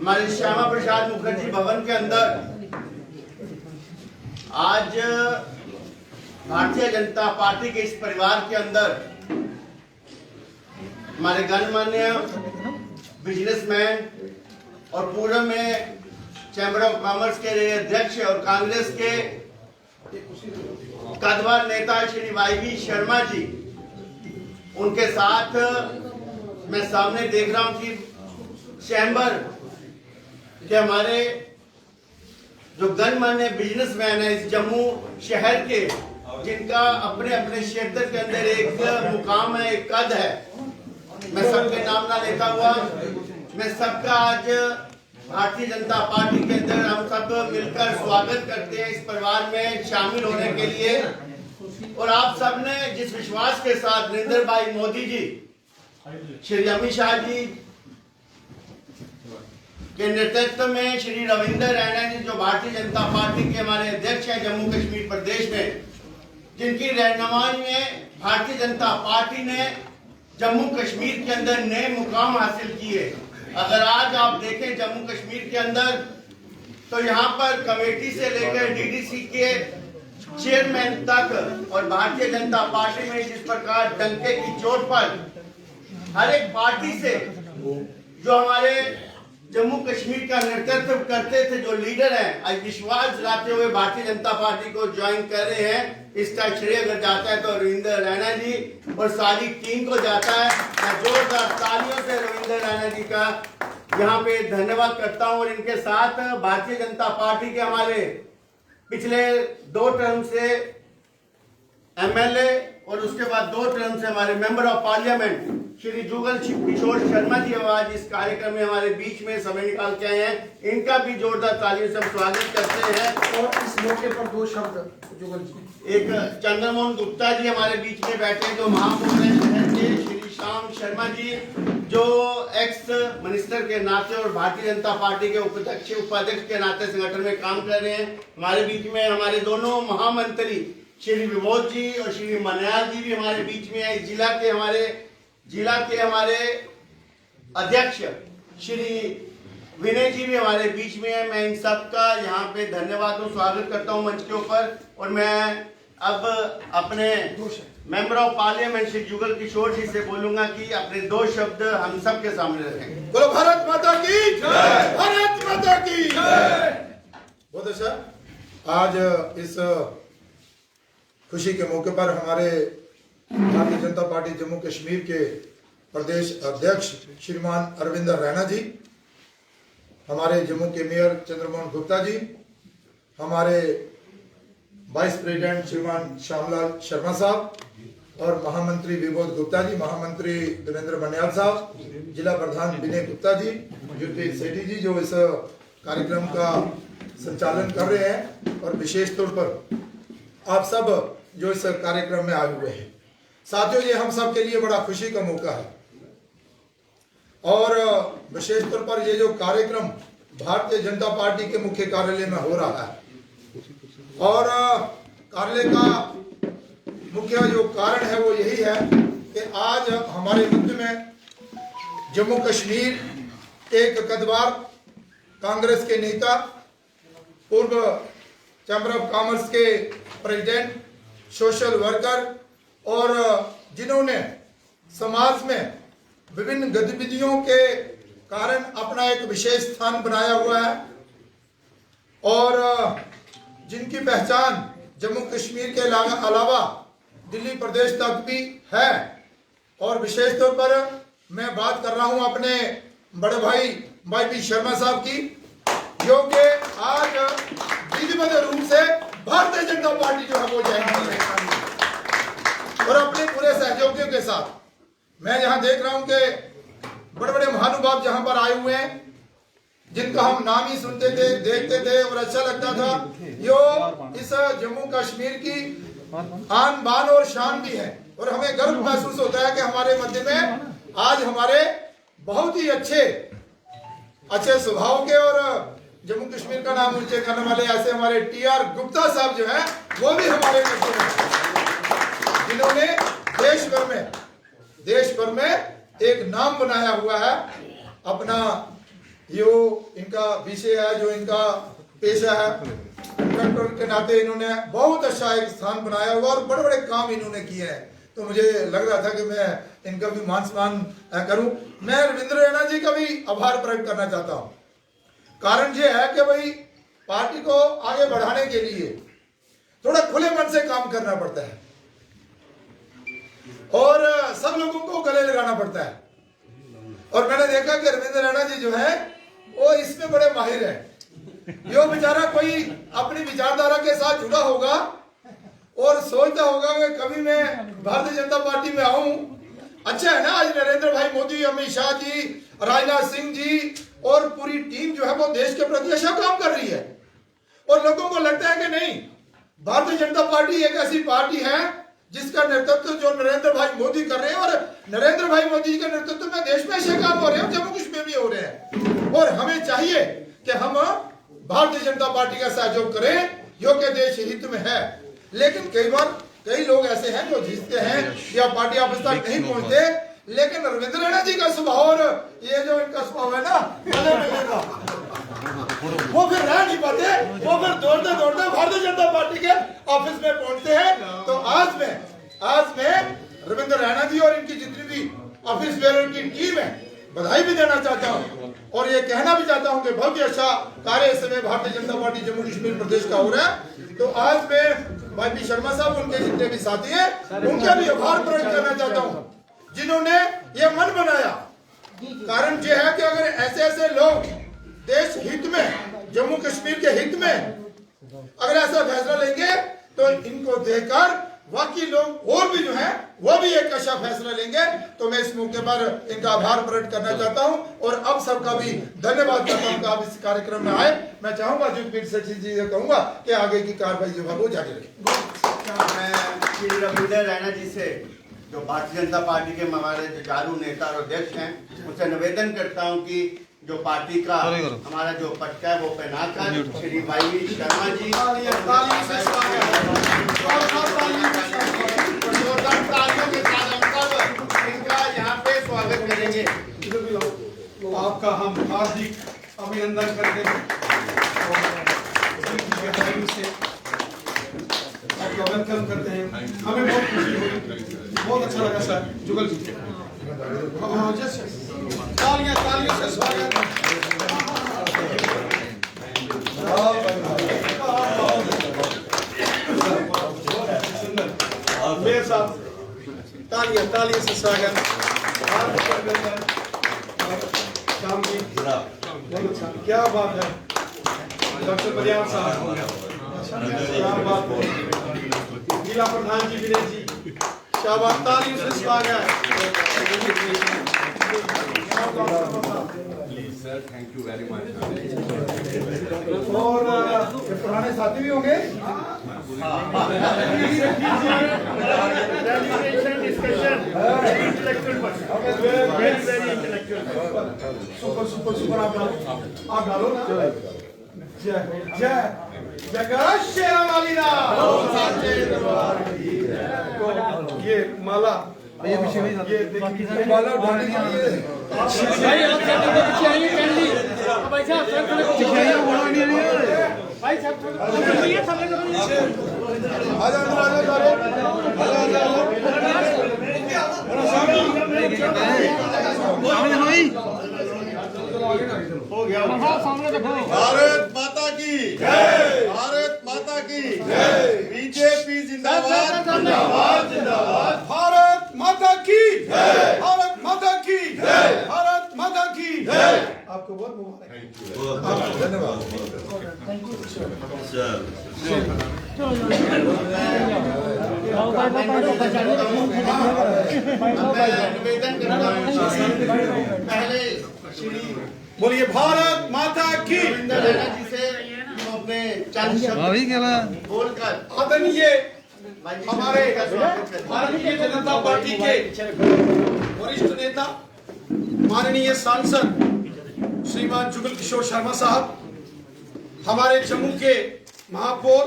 हमारे श्यामा प्रसाद मुखर्जी भवन के अंदर आज भारतीय जनता पार्टी के इस परिवार के अंदर हमारे गणमान्य बिजनेसमैन और पूर्व में चैम्बर ऑफ कॉमर्स के अध्यक्ष और कांग्रेस के कद्दावर नेता श्री वाई शर्मा जी, उनके साथ मैं सामने देख रहा हूं कि चैम्बर के हमारे जो गणमान्य बिजनेसमैन है इस जम्मू शहर के, जिनका अपने अपने क्षेत्र के अंदर एक मुकाम है, एक कद है, मैं सबके नाम ना लेता हुआ मैं सबका आज भारतीय जनता पार्टी के अंदर हम सब मिलकर स्वागत करते हैं इस परिवार में शामिल होने के लिए। और आप सबने जिस विश्वास के साथ नरेंद्र भाई मोदी जी, श्री अमित शाह जी के नेतृत्व में श्री रविंद्र रैना जी, जो भारतीय जनता पार्टी के हमारे अध्यक्ष हैं जम्मू कश्मीर प्रदेश में, जिनकी रहनुमाई में भारतीय जनता पार्टी ने जम्मू कश्मीर के अंदर नए मुकाम हासिल किए। अगर आज आप देखें जम्मू कश्मीर के अंदर तो यहाँ पर कमेटी से लेकर डीडीसी के चेयरमैन तक और भारतीय जनता पार्टी में जिस प्रकार डंके की चोट पर हर एक पार्टी से जो हमारे जम्मू कश्मीर का नेतृत्व करते थे जो लीडर हैं, आज विश्वास दिलाते हुए भारतीय जनता पार्टी को ज्वाइन कर रहे हैं, इसका श्रेय अगर जाता है तो रविंद्र रैना जी और सारी टीम को जाता है। मैं जोरदार तालियों से रविंद्र रैना जी का यहाँ पे धन्यवाद करता हूँ। और इनके साथ भारतीय जनता पार्टी के हमारे पिछले 2 टर्म से एमएलए और उसके बाद 2 टर्म से हमारे मेंबर ऑफ पार्लियामेंट श्री जुगल किशोर शर्मा जी आज इस कार्यक्रम में हमारे बीच में समय निकाल के आए हैं, इनका भी जोरदार तालियों से स्वागत करते हैं। और इस मौके पर 2 शब्द जुगल जी, एक चंद्रमोहन गुप्ता जी हमारे बीच में बैठे जो महापौर हैं शहर के, श्री श्याम शर्मा जी जो एक्स मिनिस्टर के नाते और भारतीय जनता पार्टी के उपाध्यक्ष के नाते संगठन में काम कर रहे हैं। हमारे बीच में हमारे दोनों महामंत्री श्री विभोद जी और श्री मन्याल जी भी हमारे बीच में है। जिला के हमारे अध्यक्ष श्री विनय जी भी हमारे बीच में है। मैं इन सब का यहाँ पे धन्यवाद और स्वागत करता हूँ मंच के ऊपर। और मैं अब अपने member of parliament Shri Jugal Kishore जी से बोलूंगा कि अपने 2 शब्द हम सब के सामने रखें। बोलो भारत माता की जय, भारत माता की जय। बहुत अच्छा, आज इस खुशी के मौके पर हमारे भारतीय जनता पार्टी जम्मू कश्मीर के प्रदेश अध्यक्ष श्रीमान अरविंद रैना जी, हमारे जम्मू के मेयर चंद्रमोहन गुप्ता जी, हमारे वाइस प्रेसिडेंट श्रीमान श्यामलाल शर्मा साहब और महामंत्री विभोद गुप्ता जी, महामंत्री वीरेंद्र बनियाल साहब, जिला प्रधान विनय गुप्ता जी, युवराज सेठी जी जो इस कार्यक्रम का संचालन कर रहे हैं, और विशेष तौर पर आप सब जो इस कार्यक्रम में आए हुए हैं। साथियों, ये हम सब के लिए बड़ा खुशी का मौका है और विशेष तौर पर ये जो कार्यक्रम भारतीय जनता पार्टी के मुख्य कार्यालय में हो रहा है, और कार्यालय का मुख्य जो कारण है वो यही है कि आज हमारे मध्य में जम्मू कश्मीर एक कद्दावर कांग्रेस के नेता, पूर्व चैम्बर ऑफ कॉमर्स के प्रेसिडेंट, सोशल वर्कर और जिन्होंने समाज में विभिन्न गतिविधियों के कारण अपना एक विशेष स्थान बनाया हुआ है और जिनकी पहचान जम्मू कश्मीर के अलावा दिल्ली प्रदेश तक भी है। और विशेष तौर पर मैं बात कर रहा हूं अपने बड़े भाई वाई शर्मा साहब की, जो कि आज विधिवत रूप से भारतीय जनता पार्टी जो है वो ज्वाइन है और अपने पूरे सहयोगियों के साथ। मैं यहाँ देख रहा हूँ कि बड़े बड़े महानुभाव जहाँ पर आए हुए हैं, जिनका हम नाम ही सुनते थे, देखते थे और अच्छा लगता था। यो इस जम्मू कश्मीर की आन बान और शान भी है और हमें गर्व महसूस होता है कि हमारे मध्य में आज हमारे बहुत ही अच्छे स्वभाव के और जम्मू कश्मीर का नाम ऊंचे करने वाले ऐसे हमारे टीआर गुप्ता साहब जो हैं वो भी हमारे मध्य में, जिन्होंने देश भर में एक नाम बनाया हुआ है अपना यो इनका विषय है, जो इनका पेशा है, कंट्राक्टर के नाते इन्होंने बहुत अच्छा एक स्थान बनाया हुआ और बड़े बड़े काम इन्होंने किए हैं। तो मुझे लग रहा था कि मैं इनका भी मान सम्मान करूं। मैं रविंद्र रैना जी का भी आभार प्रकट करना चाहता हूं। कारण ये है कि भाई पार्टी को आगे बढ़ाने के लिए थोड़ा खुले मन से काम करना पड़ता है और सब लोगों को गले लगाना पड़ता है। और मैंने देखा कि रविंद्र रैना जी जो है वो इसमें बड़े माहिर हैं। जो बेचारा कोई अपनी विचारधारा के साथ जुड़ा होगा और सोचता होगा कि कभी मैं भारतीय जनता पार्टी में आऊं। अच्छा है ना, आज नरेंद्र भाई मोदी, अमित शाह जी, राजनाथ सिंह जी और पूरी टीम जो है वो देश के प्रति अच्छा काम कर रही है और लोगों को लगता है कि नहीं, भारतीय जनता पार्टी एक ऐसी पार्टी है जिसका नेतृत्व जो नरेंद्र भाई मोदी कर रहे हैं और नरेंद्र भाई मोदी के नेतृत्व में देश में ऐसे काम हो रहे हैं, जम्मू कश्मीर भी हो रहे हैं। और हमें चाहिए कि हम भारतीय जनता पार्टी का सहयोग करें जो कि देश हित में है। लेकिन कई बार कई लोग ऐसे हैं जो झिझकते हैं या पार्टी ऑफिस तक नहीं पहुंचते। लेकिन रविंद्र रैना जी का स्वभाव और ये जो इनका स्वभाव है ना, वो फिर रह नहीं पाते, वो फिर दौड़ते दौड़ते भारतीय जनता पार्टी के ऑफिस में पहुंचते हैं। तो आज मैं रविंद्र रैना जी और इनकी जितनी भी ऑफिस बेयर की टीम है बधाई भी देना चाहता हूं और ये कहना भी चाहता हूं कि बहुत ही अच्छा कार्य इस समय भारतीय जनता पार्टी जम्मू कश्मीर प्रदेश का हो रहा है। तो आज मैं भाई पी शर्मा साहब, उनके जितने भी साथी हैं, उनका भी आभार प्रकट करना चाहता हूं जिन्होंने ये मन बनाया। कारण ये है कि अगर ऐसे ऐसे लोग देश हित में, जम्मू कश्मीर के हित में अगर ऐसा फैसला लेंगे तो इनको देखकर बाकी लोग और भी जो है वो भी एक अच्छा फैसला लेंगे। तो मैं इस मौके पर इनका आभार प्रकट करना चाहता हूं और अब सबका भी धन्यवाद करता हूं कि आप इस कार्यक्रम में आए। मैं चाहूंगा जुगपीर सचिव जी से कहूंगा कि आगे की कार्रवाई जो है वो जारी रखें। मैं श्री रविंद्र रैना जी से, जो भारतीय जनता पार्टी के हमारे जो चालू नेता और अध्यक्ष हैं, उनसे निवेदन करता हूं कि जो पार्टी का हमारा जो पटका है वो पहना कर श्री वाई शर्मा जी इनका यहाँ पे स्वागत करेंगे। आपका हम हार्दिक अभिनंदन करते हैं से आपका वेलकम करते हैं। हमें बहुत खुशी हुई, बहुत अच्छा लगा सर। जुगल जी तालियां से स्वागत। मेयर साहब तालियां से स्वागत। शाम जी बहुत अच्छा, क्या बात है। डॉक्टर बलियान साहब क्या बात है। जिला प्रधान जी विनय जी शाबाश, तालियों से स्वागत। Sir thank you very much. और पुराने साथी भी होंगे। सुपर आप डालो ना। जय शेरा वालीना। ये माला ये माला उठाने के लिए भारत माता की जय, भारत माता की जय, बीजेपी जिंदाबाद जिंदाबाद जिंदाबाद, भारत माता की जय, भारत माता की जय, भारत माता की जय। आपको बहुत मुबारक। धन्यवाद। निवेदन करता हूं पहले श्री बोलिए भारत माता की। रविंद्र रैना जी से अपने चंद शब्द बोलकर आदरणीय हमारे स्वागत करें। भारतीय जनता पार्टी के वरिष्ठ नेता माननीय सांसद श्रीमान जुगल किशोर शर्मा साहब, हमारे जम्मू के महापौर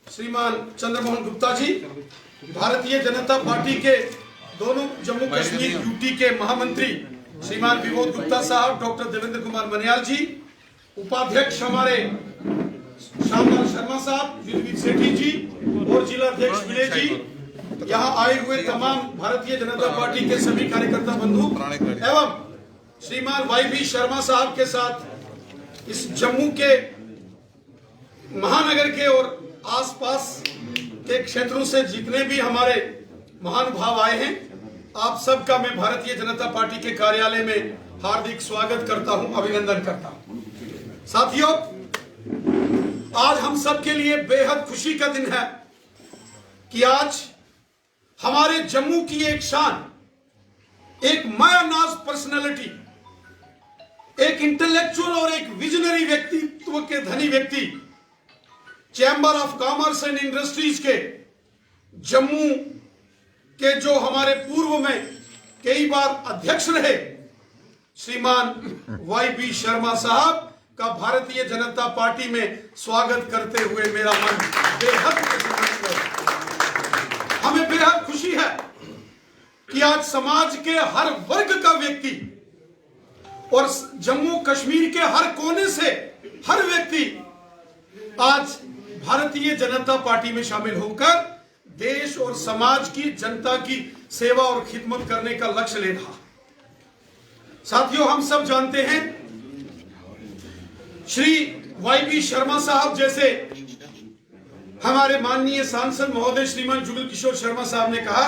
श्रीमान चंद्रमोहन गुप्ता जी, भारतीय जनता पार्टी के दोनों जम्मू कश्मीर यूटी के महामंत्री श्रीमान विनोद गुप्ता साहब, डॉक्टर देवेंद्र कुमार मनियाल जी, उपाध्यक्ष हमारे श्यामलाल शर्मा साहब, युद्धवीर सेठी जी और जिला अध्यक्ष विनय जी, यहाँ आए हुए तमाम भारतीय जनता पार्टी के सभी कार्यकर्ता बंधु एवं श्रीमान YB शर्मा साहब के साथ इस जम्मू के महानगर के और आसपास के क्षेत्रों से जितने भी हमारे महानुभाव आए हैं, आप सबका मैं भारतीय जनता पार्टी के कार्यालय में हार्दिक स्वागत करता हूं, अभिनंदन करता हूं। साथियों, आज हम सबके लिए बेहद खुशी का दिन है कि आज हमारे जम्मू की एक शान, एक मायानाज पर्सनालिटी, एक इंटेलेक्चुअल और एक विजनरी व्यक्तित्व के धनी व्यक्ति, chamber of commerce and industries के जम्मू के जो हमारे पूर्व में कई बार अध्यक्ष रहे, श्रीमान YB शर्मा साहब का भारतीय जनता पार्टी में स्वागत करते हुए मेरा मन बेहद प्रसन्न है। हमें बेहद खुशी है कि आज समाज के हर वर्ग का व्यक्ति और जम्मू कश्मीर के हर कोने से हर व्यक्ति आज भारतीय जनता पार्टी में शामिल होकर देश और समाज की जनता की सेवा और खिदमत करने का लक्ष्य ले रहा। साथियों, हम सब जानते हैं श्री YB शर्मा साहब जैसे हमारे माननीय सांसद महोदय श्रीमान जुगल किशोर शर्मा साहब ने कहा,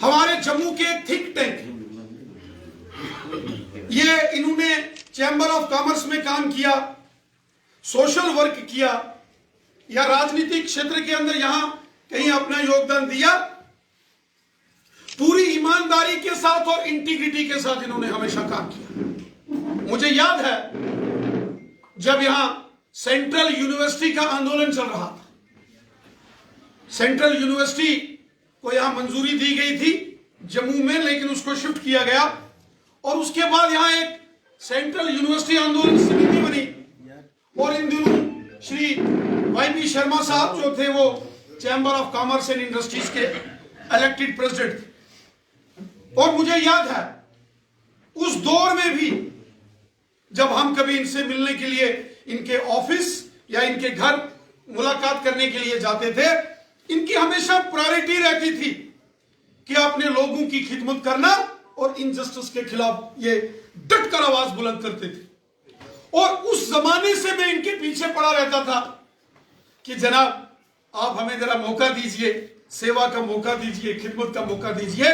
हमारे जम्मू के थिंक टैंक, ये इन्होंने चैम्बर ऑफ कॉमर्स में काम किया, सोशल वर्क किया या राजनीतिक क्षेत्र के अंदर यहां कहीं अपना योगदान दिया, पूरी ईमानदारी के साथ और इंटीग्रिटी के साथ इन्होंने हमेशा काम किया। मुझे याद है जब यहां सेंट्रल यूनिवर्सिटी का आंदोलन चल रहा था, सेंट्रल यूनिवर्सिटी को यहां मंजूरी दी गई थी जम्मू में, लेकिन उसको शिफ्ट किया गया और उसके बाद यहां एक सेंट्रल यूनिवर्सिटी आंदोलन समिति बनी और इन दिनों श्री YB शर्मा साहब जो थे वो chamber of commerce and industries के इलेक्टेड प्रेसिडेंट थे। और मुझे याद है उस दौर में भी जब हम कभी इनसे मिलने के लिए इनके ऑफिस या इनके घर मुलाकात करने के लिए जाते थे, इनकी हमेशा प्रायोरिटी रहती थी कि अपने लोगों की खिदमत करना और इनजस्टिस के खिलाफ ये डटकर आवाज बुलंद करते थे। और उस जमाने से मैं इनके पीछे पड़ा रहता था कि जनाब आप हमें जरा मौका दीजिए, सेवा का मौका दीजिए, खिदमत का मौका दीजिए।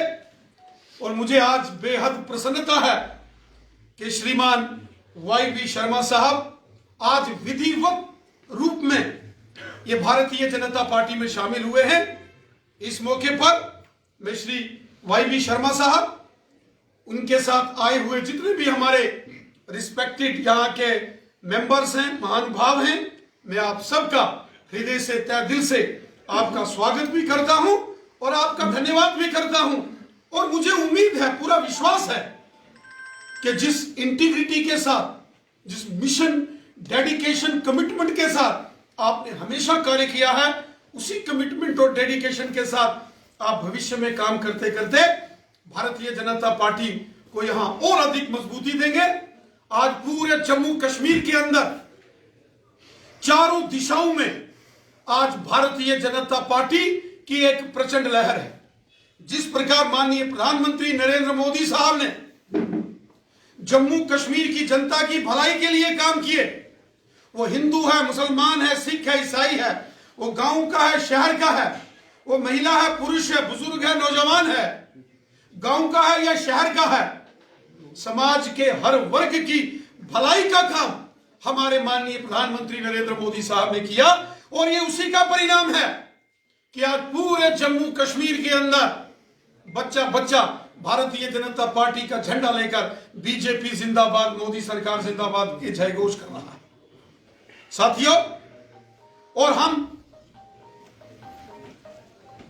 और मुझे आज बेहद प्रसन्नता है कि श्रीमान YB शर्मा साहब आज विधिवत रूप में ये भारतीय जनता पार्टी में शामिल हुए हैं। इस मौके पर मैं श्री YB शर्मा साहब, उनके साथ आए हुए जितने भी हमारे रिस्पेक्टेड यहाँ के मेंबर्स हैं, महानुभाव हैं, मैं आप सबका हृदय से, तहे दिल से आपका स्वागत भी करता हूं और आपका धन्यवाद भी करता हूं। और मुझे उम्मीद है, पूरा विश्वास है कि जिस इंटीग्रिटी के साथ, जिस मिशन, डेडिकेशन, कमिटमेंट के साथ आपने हमेशा कार्य किया है, उसी कमिटमेंट और डेडिकेशन के साथ आप भविष्य में काम करते करते भारतीय जनता पार्टी को यहां और अधिक मजबूती देंगे। आज पूरे जम्मू कश्मीर के अंदर चारों दिशाओं में आज भारतीय जनता पार्टी की एक प्रचंड लहर है। जिस प्रकार माननीय प्रधानमंत्री नरेंद्र मोदी साहब ने जम्मू कश्मीर की जनता की भलाई के लिए काम किए, वो हिंदू है, मुसलमान है, सिख है, ईसाई है, वो गांव का है, शहर का है, वो महिला है, पुरुष है, बुजुर्ग है, नौजवान है, गांव का है या शहर का है, समाज के हर वर्ग की भलाई का काम हमारे माननीय प्रधानमंत्री नरेंद्र मोदी साहब ने किया। और ये उसी का परिणाम है कि आज पूरे जम्मू कश्मीर के अंदर बच्चा बच्चा भारतीय जनता पार्टी का झंडा लेकर बीजेपी जिंदाबाद, मोदी सरकार जिंदाबाद के जयघोष कर रहा है। साथियों, और हम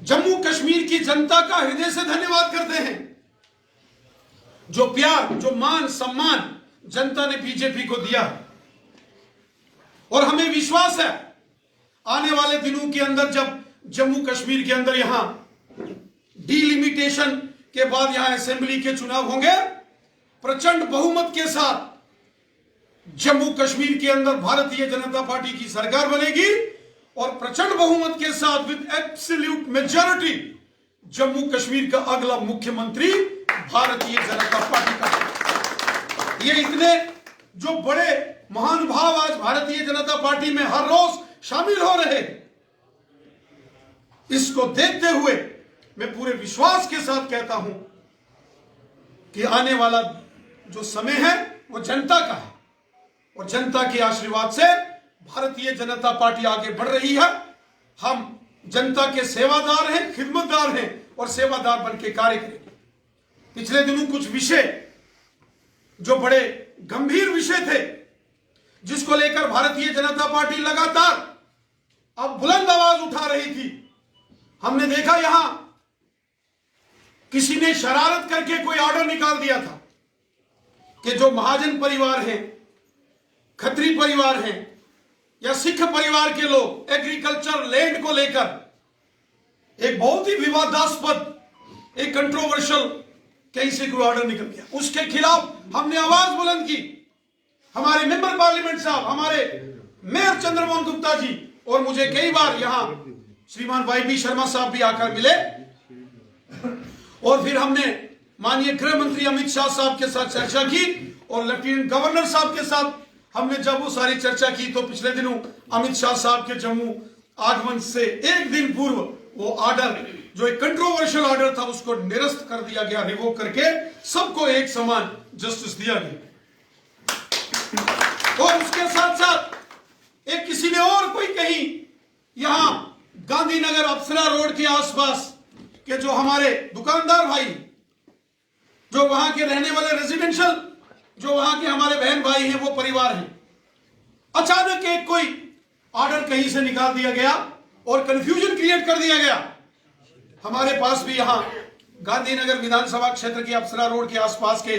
जम्मू कश्मीर की जनता का हृदय से धन्यवाद करते हैं। जो प्यार, जो मान सम्मान जनता ने बीजेपी को दिया, और हमें विश्वास है आने वाले दिनों के अंदर जब जम्मू कश्मीर के अंदर यहां डिलिमिटेशन के बाद यहां असेंबली के चुनाव होंगे। प्रचंड बहुमत के साथ जम्मू कश्मीर के अंदर भारतीय जनता पार्टी की सरकार बनेगी और प्रचंड बहुमत के साथ with absolute majority Jammu Kashmir का अगला मुख्यमंत्री भारतीय जनता पार्टी का। ये इतने जो बड़े महानुभाव आज भारतीय जनता पार्टी में हर रोज शामिल हो रहे, इसको देखते हुए मैं पूरे विश्वास के साथ कहता हूं कि आने वाला जो समय है वो जनता का है और जनता के आशीर्वाद से भारतीय जनता पार्टी आगे बढ़ रही है। हम जनता के सेवादार हैं, खिदमतदार हैं और सेवादार बन के कार्य करेंगे। पिछले दिनों कुछ विषय जो बड़े गंभीर विषय थे जिसको लेकर भारतीय जनता पार्टी लगातार अब बुलंद आवाज उठा रही थी। हमने देखा यहां किसी ने शरारत करके कोई ऑर्डर निकाल दिया था कि जो महाजन परिवार हैं, खत्री परिवार हैं या सिख परिवार के लोग एग्रीकल्चर लैंड को लेकर एक बहुत ही विवादास्पद एक कंट्रोवर्शियल कहीं से कोई ऑर्डर निकल गया, उसके खिलाफ हमने आवाज बुलंद की। हमारे मेंबर पार्लियामेंट साहब, हमारे मेयर चंद्रमोहन गुप्ता जी और मुझे कई बार यहां श्रीमान वाई शर्मा साहब भी आकर मिले और फिर हमने माननीय गृह मंत्री अमित शाह साहब के साथ चर्चा की और लेफ्टिनेंट गवर्नर साहब के साथ हमने जब वो सारी चर्चा की तो पिछले दिनों अमित शाह साहब के जम्मू आगमन से एक दिन पूर्व वो ऑर्डर जो एक कंट्रोवर्शियल ऑर्डर था उसको निरस्त कर दिया गया, रिवोक करके सबको एक समान जस्टिस दिया गया। और उसके साथ साथ एक किसी ने और कोई कहीं यहां गांधीनगर अप्सरा रोड के आसपास के जो हमारे दुकानदार भाई, जो वहां के रहने वाले रेजिडेंशियल, जो वहां के हमारे बहन भाई हैं, वो परिवार हैं, अचानक एक कोई ऑर्डर कहीं से निकाल दिया गया और कंफ्यूजन क्रिएट कर दिया गया। हमारे पास भी यहां गांधीनगर विधानसभा क्षेत्र के अप्सरा रोड के आसपास के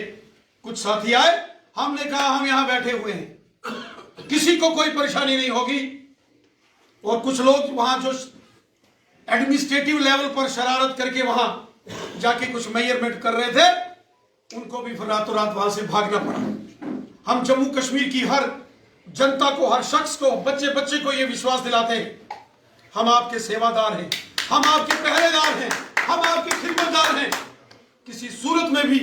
कुछ साथी आए। हमने कहा हम यहां बैठे हुए हैं, किसी को कोई परेशानी नहीं होगी। और कुछ लोग वहां जो एडमिनिस्ट्रेटिव लेवल पर शरारत करके वहां जाके कुछ मेजरमेंट कर रहे थे, उनको भी फिर रातों रात वहां से भागना पड़ा। हम जम्मू कश्मीर की हर जनता को, हर शख्स को, बच्चे बच्चे को यह विश्वास दिलाते हैं हम आपके सेवादार हैं, हम आपके पहरेदार हैं, हम आपके खिदमतदार हैं। किसी सूरत में भी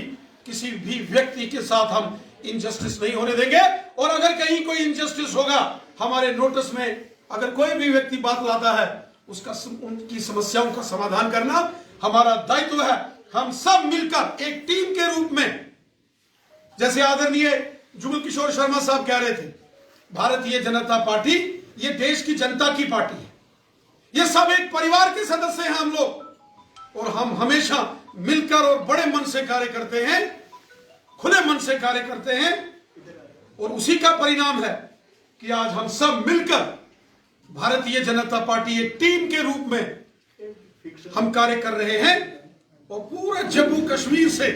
किसी भी व्यक्ति के साथ हम इनजस्टिस नहीं होने देंगे और अगर कहीं कोई इनजस्टिस होगा, हमारे नोटिस में अगर कोई भी व्यक्ति बात लाता है, उसका उनकी समस्याओं का समाधान करना हमारा दायित्व है। हम सब मिलकर एक टीम के रूप में, जैसे आदरणीय जुगल किशोर शर्मा साहब कह रहे थे, भारतीय जनता पार्टी ये देश की जनता की पार्टी है, ये सब एक परिवार के सदस्य हैं हम लोग और हम हमेशा मिलकर और बड़े मन से कार्य करते हैं, खुले मन से कार्य करते हैं और उसी का परिणाम है कि आज हम सब मिलकर भारतीय जनता पार्टी एक टीम के रूप में हम कार्य कर रहे हैं और पूरे जम्मू कश्मीर से,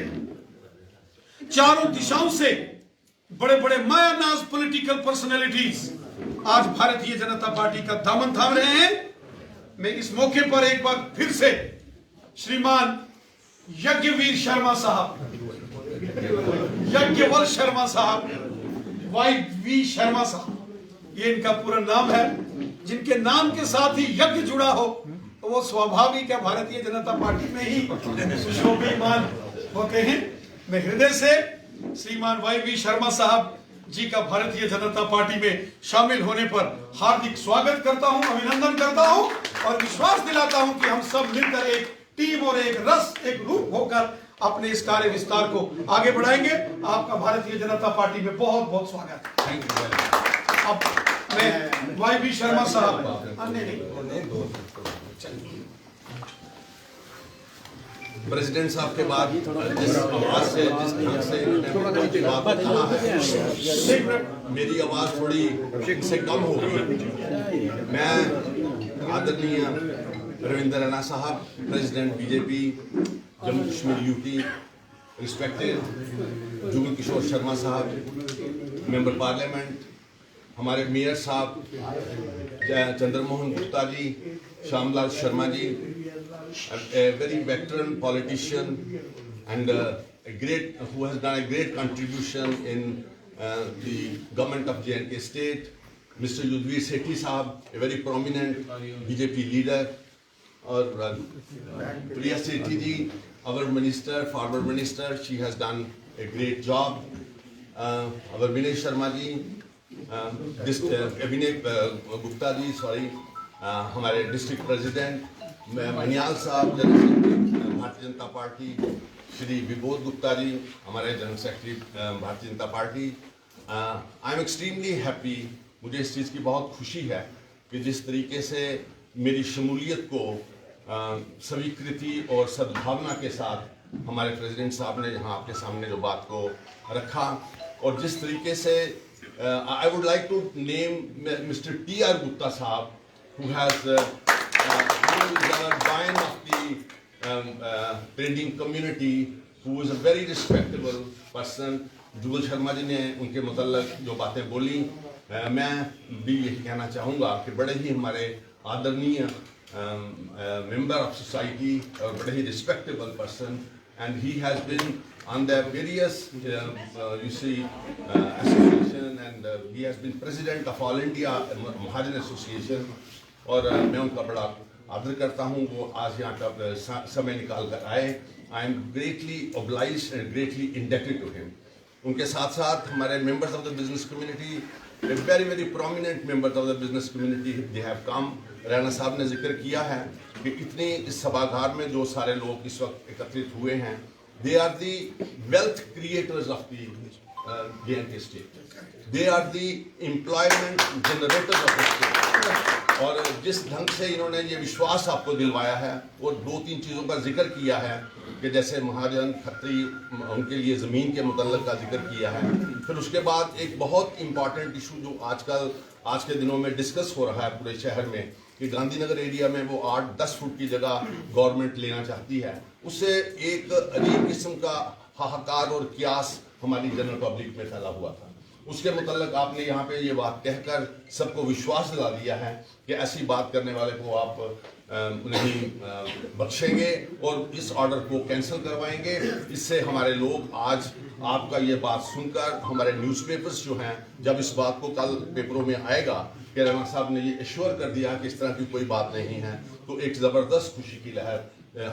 चारों दिशाओं से बड़े बड़े मायानाज पॉलिटिकल पर्सनैलिटीज आज भारतीय जनता पार्टी का दामन थाम रहे हैं। मैं इस मौके पर एक बार फिर से श्रीमान यज्ञवीर शर्मा साहब, यज्ञवल शर्मा साहब, वाई वी शर्मा साहब, ये इनका पूरा नाम है। जिनके नाम के साथ ही यज्ञ जुड़ा हो तो वो स्वाभाविक है भारतीय जनता पार्टी में ही सुशोभिमान होते हैं। मैं हृदय से श्रीमान वाई वी शर्मा साहब जी का भारतीय जनता पार्टी में शामिल होने पर हार्दिक स्वागत करता हूं, अभिनंदन करता हूं और विश्वास दिलाता हूं कि हम सब मिलकर एक टीम और एक रस, एक रूप होकर अपने इस कार्य विस्तार को आगे बढ़ाएंगे। आपका भारतीय जनता पार्टी में बहुत बहुत स्वागत है। Thank you. अब मैं वाई वी शर्मा साहब, प्रेसिडेंट साहब के बाद जिस आवाज से, जिस ढंग से इन्होंने बात कहा है, मेरी आवाज थोड़ी से कम होगी। मैं आदरणीय रविंद्र रैना साहब, president BJP Jammu Kashmir UT, respected Jugal Kishore Sharma साहब, मेंबर पार्लियामेंट, हमारे मेयर साहब Chandramohan Gupta ji, Shyamlal Sharma ji, a very veteran politician, and who has done a great contribution in the government of J&K state, Mr. Yudhvir Sethi Sahab, a very prominent BJP leader, or Priya Sethi ji, our minister, former minister, she has done a great job. Our Vinay Sharma ji, Vinay Gupta ji, sorry, हमारे district president Maniyal साहब, general secretary Bharatiya Janata party, Shri Vibodh Gupta ji, हमारे general secretary Bharatiya Janata party. I am extremely happy, मुझे इस चीज़ की बहुत खुशी है कि जिस तरीके से मेरी शमूलियत को स्वीकृति और सद्भावना के साथ हमारे प्रेसिडेंट साहब ने यहाँ आपके सामने जो बात को रखा, और जिस तरीके से I would like to name mister T.R. Gupta साहब, who has who is our Bayan of the trading community, who is a very respectable person. जुगल शर्मा जी ने उनके मुतल्लक जो बातें बोली, मैं भी यही कहना चाहूँगा कि बड़े ही हमारे आदरणीय member of society और बड़े ही respectable person, and he has been on the various you see association, and he has been president of All India Mahajan Association, और मैं उनका बड़ा आदर करता हूँ। वो आज यहाँ का समय निकाल कर आए। I am greatly obliged and greatly indebted to him. उनके साथ साथ हमारे members of the business community, a very very prominent members of the business community, they have come. Rana साहब ने जिक्र किया है कि इतनी इस सभागार में जो सारे लोग इस वक्त एकत्रित हुए हैं, they are the wealth creators of the J&K state. They are the employment generators of the state. और जिस ढंग से इन्होंने ये विश्वास आपको दिलवाया है, वो दो तीन चीज़ों का जिक्र किया है कि जैसे महाजन खत्री, उनके लिए ज़मीन के मुतल्लक का जिक्र किया है। फिर उसके बाद एक बहुत इम्पॉर्टेंट इशू जो आजकल आज के दिनों में डिस्कस हो रहा है पूरे शहर में, कि गांधीनगर एरिया में वो 8-10 फुट की जगह गवर्नमेंट लेना चाहती है। उससे एक अजीब किस्म का हाहाकार और क्यास हमारी जनरल पब्लिक में फैला हुआ था। उसके मुतल्लक आपने यहाँ पे ये बात कहकर सबको विश्वास दिला दिया है कि ऐसी बात करने वाले को आप नहीं बख्शेंगे और इस ऑर्डर को कैंसिल करवाएंगे। इससे हमारे लोग आज आपका ये बात सुनकर, हमारे न्यूज़पेपर्स जो हैं, जब इस बात को कल पेपरों में आएगा कि राणा साहब ने ये एश्योर कर दिया कि इस तरह की कोई बात नहीं है, तो एक ज़बरदस्त खुशी की लहर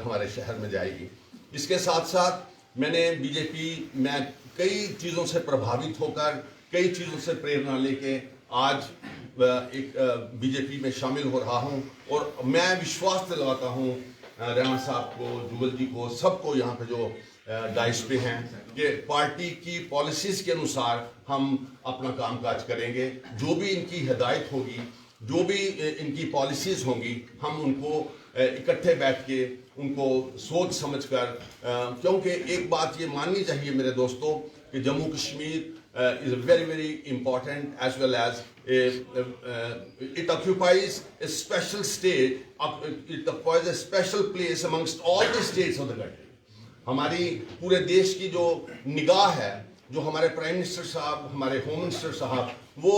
हमारे शहर में जाएगी। इसके साथ साथ मैंने बीजेपी में कई चीज़ों से प्रभावित होकर, कई चीज़ों से प्रेरणा लेके आज एक बीजेपी में शामिल हो रहा हूं, और मैं विश्वास दिलवाता हूं राणा साहब को, जुगल जी को, सबको यहाँ पे जो डाइस पे हैं, कि पार्टी की पॉलिसीज़ के अनुसार हम अपना कामकाज करेंगे। जो भी इनकी हिदायत होगी, जो भी इनकी पॉलिसीज़ होंगी, हम उनको इकट्ठे बैठ के उनको सोच समझकर, क्योंकि एक बात ये माननी चाहिए मेरे दोस्तों कि Jammu Kashmir is very very important, as well as it occupies a special state, it occupies a special place amongst all the states of the country. हमारी पूरे देश की जो निगाह है, जो हमारे प्राइम मिनिस्टर साहब, हमारे होम मिनिस्टर साहब, वो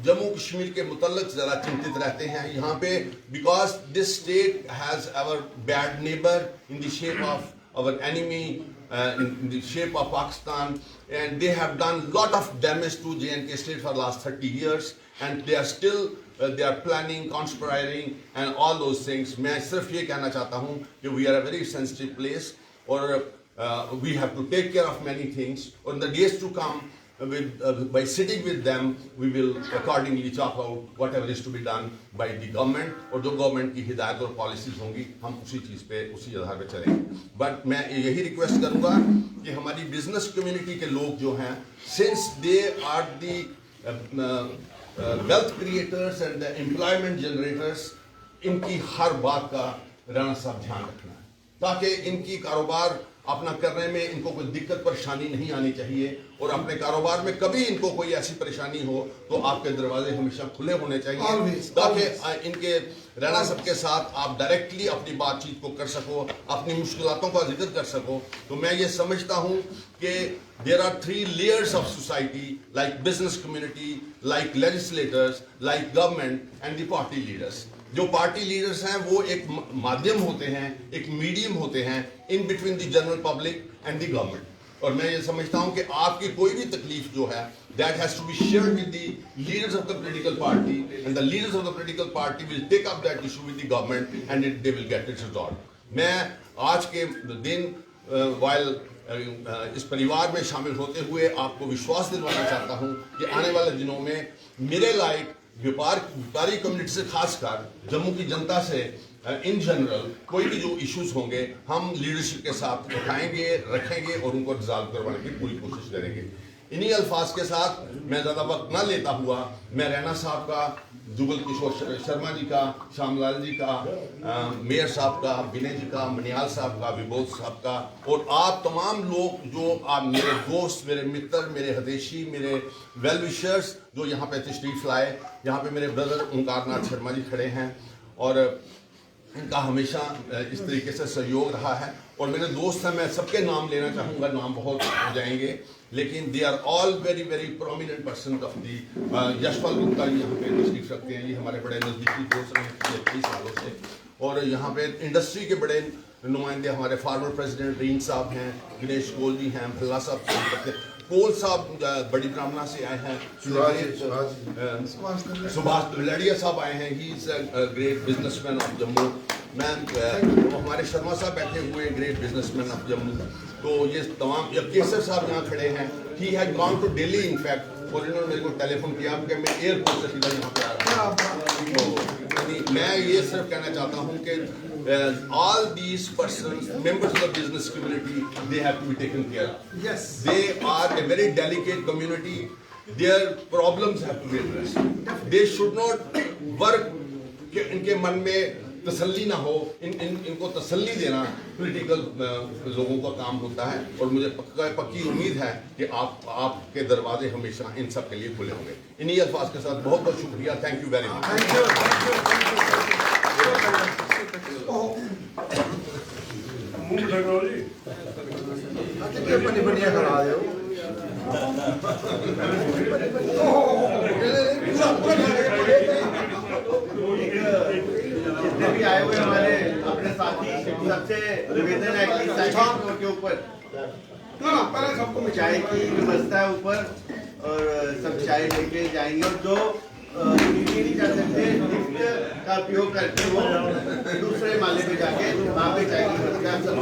जम्मू कश्मीर के मुतल्लिक ज़रा चिंतित रहते हैं यहाँ पे, because this state has our bad neighbor in the shape of our enemy, in the shape of Pakistan, and they have done lot of damage to J&K state for the last 30 years, and they are still they are planning, conspiring and all those things. मैं सिर्फ ये कहना चाहता हूँ कि we are a very sensitive place, और we have to take care of many things. In the days to come, by sitting with them, we will accordingly chalk out whatever is to be done by the government, और जो government की हिदायत और policies होंगी, हम उसी चीज़ पे, उसी आधार पे चलेंगे। बट मैं यही रिक्वेस्ट करूँगा कि हमारी बिजनेस कम्युनिटी के लोग जो हैं, since they are the wealth creators and the employment generators, इनकी हर बात का राणा साहब ध्यान रखना है, ताकि इनकी कारोबार अपना करने में इनको कोई दिक्कत परेशानी नहीं आनी चाहिए, और अपने कारोबार में कभी इनको कोई ऐसी परेशानी हो तो आपके दरवाजे हमेशा खुले होने चाहिए, ताकि इनके राणा साहब के साथ आप डायरेक्टली अपनी बातचीत को कर सको, अपनी मुश्किलातों का जिक्र कर सको। तो मैं ये समझता हूँ कि there are 3 layers of society, like business community, like legislators, like government and the party leaders. जो पार्टी लीडर्स हैं वो एक माध्यम होते हैं, एक मीडियम होते हैं in between the general public and the government. और मैं ये समझता हूं कि आपकी कोई भी तकलीफ जो है that has to be shared with the leaders of the political party, and the leaders of the political party will take up that issue with the government and they will get it resolved. मैं आज के दिन while इस परिवार में शामिल होते हुए आपको विश्वास दिलवाना चाहता हूं कि आने वाले दिनों में मेरे लाइक व्यापारी कम्युनिटी से खासकर जम्मू की जनता से इन जनरल कोई भी जो इश्यूज होंगे हम लीडरशिप के साथ उठाएंगे, रखेंगे और उनको रिजॉल्व करवाने की पूरी कोशिश करेंगे। इन्हीं अल्फाज के साथ मैं ज़्यादा वक्त ना लेता हुआ मैं रैना साहब का, जुगल किशोर शर्मा जी का, श्यामलाल जी का, मेयर साहब का, विनय जी का, मनियाल साहब का, विबोध साहब का और आप तमाम लोग जो आप मेरे दोस्त, मेरे मित्र, मेरे हदेशी, मेरे वेल विशर्स जो यहाँ पे तशरीफ लाए। यहाँ पे मेरे ब्रदर ओंकार नाथ शर्मा जी खड़े हैं और इनका हमेशा इस तरीके से सहयोग रहा है। और मेरे दोस्त हैं, मैं सबके नाम लेना चाहूँगा, नाम बहुत हो जाएंगे, लेकिन they are all very very prominent person of the. Yashpal Gupta ji यहाँ पे तशरीफ रखते हैं, ये हमारे बड़े नज़दीकी दोस्त हैं पिछले 30 सालों से। और यहाँ पे इंडस्ट्री के बड़े नुमाइंदे हमारे फार्मर प्रेसिडेंट रीन साहब हैं, गणेश कोल जी हैं, भल्ला साहब, कोल साहब बड़ी ब्राह्मणा से आए हैं, सुभाष लड़िया साहब आए हैं, he is a great businessman of Jammu. Ma'am हमारे शर्मा साहब बैठे हुए ग्रेट बिजनेसमैन ऑफ जम्मू। तो ये तमाम, केसर साहब यहाँ खड़े हैं, he had gone to Delhi in fact, और इन्होंने मेरे को टेलीफोन किया कि मैं एयरपोर्ट से सीधा यहाँ पे आ रहा हूँ। तो मैं ये सिर्फ कहना चाहता हूँ कि all these persons, members of the business community, they have to be taken care of. Yes. They are a very delicate community. Their problems have to be addressed. They should not work कि इनके मन में तसल्ली ना हो, इनको तसल्ली देना पॉलिटिकल लोगों का काम होता है। और मुझे पक्की उम्मीद है कि आपके दरवाजे हमेशा इन सब के लिए खुले होंगे। इन्हीं अल्फाज के साथ बहुत बहुत शुक्रिया। Thank you very much. जितने भी आए हुए हमारे अपने साथी, सबसे निवेदन है कि साइकिल के ऊपर चाय की व्यवस्था है ऊपर, और सब चाय लेके जाएंगे। और जो नहीं जा सकते लिफ्ट का उपयोग करते हो दूसरे माले पे जाके वहाँ पे चाय की व्यवस्था सब